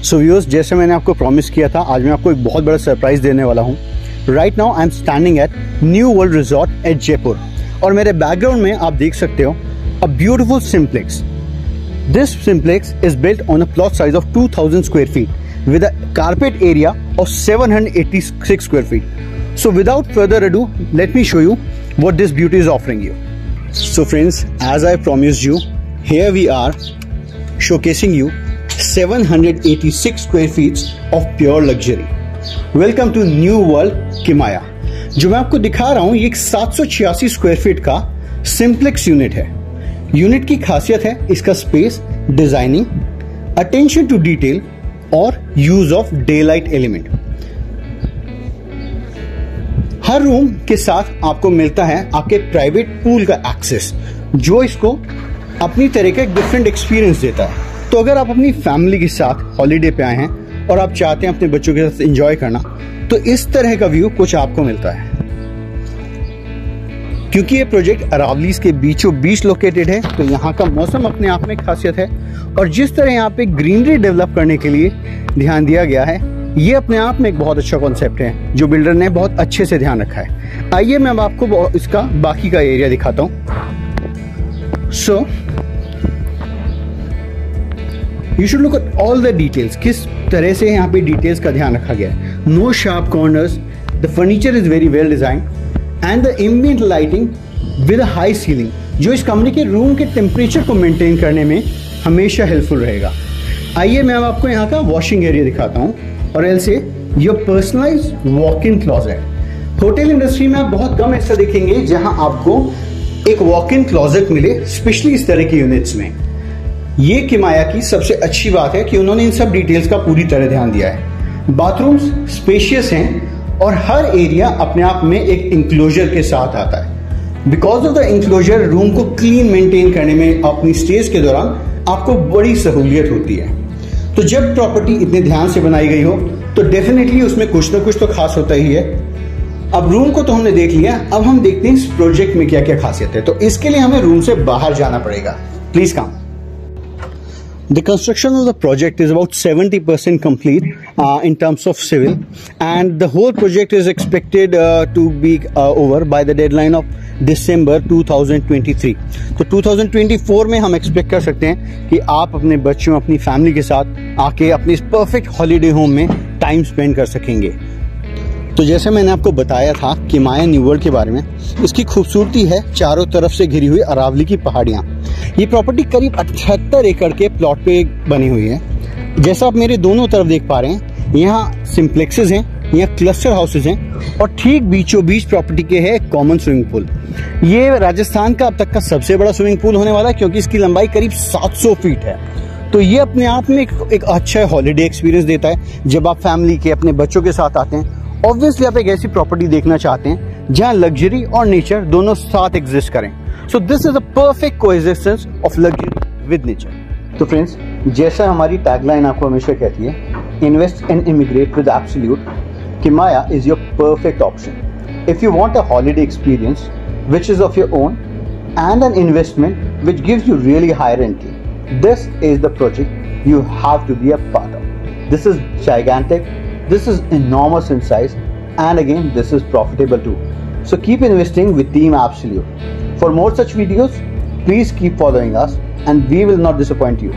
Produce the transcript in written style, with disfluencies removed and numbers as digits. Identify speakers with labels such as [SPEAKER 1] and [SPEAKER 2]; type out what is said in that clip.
[SPEAKER 1] So viewers, जैसे मैंने आपको प्रॉमिस किया था, आज मैं आपको एक बहुत बड़ा सरप्राइज देने वाला हूँ। Right now I am standing at new world resort at Jaipur और मेरे बैकग्राउंड में आप देख सकते हो a beautiful simplex. This simplex is built on a plot size of 2000 square feet with a carpet area of 786 square feet. So without further ado, let me show you what this beauty is offering you. So friends, as I promised you, here we are showcasing you 786 square feet of pure luxury. Welcome to New World Kimaya. जो मैं आपको दिखा रहा हूँ ये एक 786 square feet का simplex unit है। यूनिट की खासियत है इसका space, designing, attention to detail और use of daylight element. हर रूम के साथ आपको मिलता है आपके प्राइवेट पूल का एक्सेस, जो इसको अपनी तरह का एक डिफरेंट एक्सपीरियंस देता है। तो अगर आप अपनी फैमिली के साथ हॉलीडे पे आए हैं और आप चाहते हैं अपने बच्चों के साथ एंजॉय करना, तो इस तरह का व्यू कुछ आपको मिलता है। क्योंकि ये प्रोजेक्ट अरावलीज के बीचों बीच लोकेटेड है, तो यहाँ का मौसम अपने आप में खासियत है और जिस तरह यहाँ पे ग्रीनरी डेवलप करने के लिए ध्यान दिया गया है, ये अपने आप में एक बहुत अच्छा कॉन्सेप्ट है जो बिल्डर ने बहुत अच्छे से ध्यान रखा है। आइए मैं अब आपको इसका बाकी का एरिया दिखाता हूँ। So you should look at all the details. किस तरह से यहाँ पे डिटेल्स का ध्यान रखा गया है। No sharp corners, the furniture is very well designed and the ambient lighting with high ceiling, जो इस कमरे के रूम के टेम्परेचर को मेंटेन करने में हमेशा हेल्पफुल रहेगा। आइए मैं अब आपको यहाँ का वॉशिंग एरिया दिखाता हूँ और एल से your personalised walk in closet. Hotel industry में आप बहुत कम ऐसा देखेंगे जहां आपको एक वॉक इन क्लॉजेट मिले, स्पेशली इस तरह के यूनिट्स में। ये किमाया की सबसे अच्छी बात है कि उन्होंने इन सब डिटेल्स का पूरी तरह ध्यान दिया है। बाथरूम्स स्पेशियस हैं और हर एरिया अपने आप में एक इंक्लोजर के साथ आता है। Because of the enclosure room को क्लीन मेंटेन करने में अपनी स्टेज के दौरान आपको बड़ी सहूलियत होती है। तो जब प्रॉपर्टी इतने ध्यान से बनाई गई हो तो डेफिनेटली उसमें कुछ ना कुछ तो खास होता ही है। अब रूम को तो हमने देख लिया, अब हम देखते हैं इस प्रोजेक्ट में क्या क्या खासियत है। तो इसके लिए हमें रूम से बाहर जाना पड़ेगा। Please come. The construction of the project is about 70% complete in terms of civil, and the whole project is expected to be over by the deadline of December 2023. तो 2024 में हम एक्सपेक्ट कर सकते हैं कि आप अपने बच्चों, अपनी फैमिली के साथ आके अपने इस परफेक्ट हॉलीडे होम में टाइम स्पेंड कर सकेंगे। तो जैसे मैंने आपको बताया था किमाया न्यू वर्ल्ड के बारे में, इसकी खूबसूरती है चारों तरफ से घिरी हुई अरावली की पहाड़ियाँ। ये प्रॉपर्टी करीब 78 एकड़ के प्लॉट पे बनी हुई है। जैसा आप मेरे दोनों तरफ देख पा रहे हैं, यहाँ सिम्प्लेक्सेस हैं, यहाँ क्लस्टर हाउसेज हैं और ठीक बीचों बीच प्रॉपर्टी के है कॉमन स्विमिंग पूल। ये राजस्थान का अब तक का सबसे बड़ा स्विमिंग पूल होने वाला है, क्योंकि इसकी लंबाई करीब 700 फीट है। तो ये अपने आप में एक अच्छा हॉलीडे एक्सपीरियंस देता है। जब आप फैमिली के, अपने बच्चों के साथ आते हैं, ऑब्वियसली आप एक ऐसी प्रॉपर्टी देखना चाहते हैं जहां लग्जरी और नेचर दोनों साथ एग्जिस्ट करें। So this is a perfect coexistence of luxury with nature. तो फ्रेंड्स, जैसा हमारी टैगलाइन आपको हमेशा कहती है, invest and immigrate with absolute, Kimaya is your perfect option. If you want a holiday experience which is of your own and an investment which gives you really high rental, this is the project you have to be a part of. This is gigantic, this is enormous in size, and again this is profitable too. So keep investing with Team Absolute. For more such videos, please keep following us and we will not disappoint you.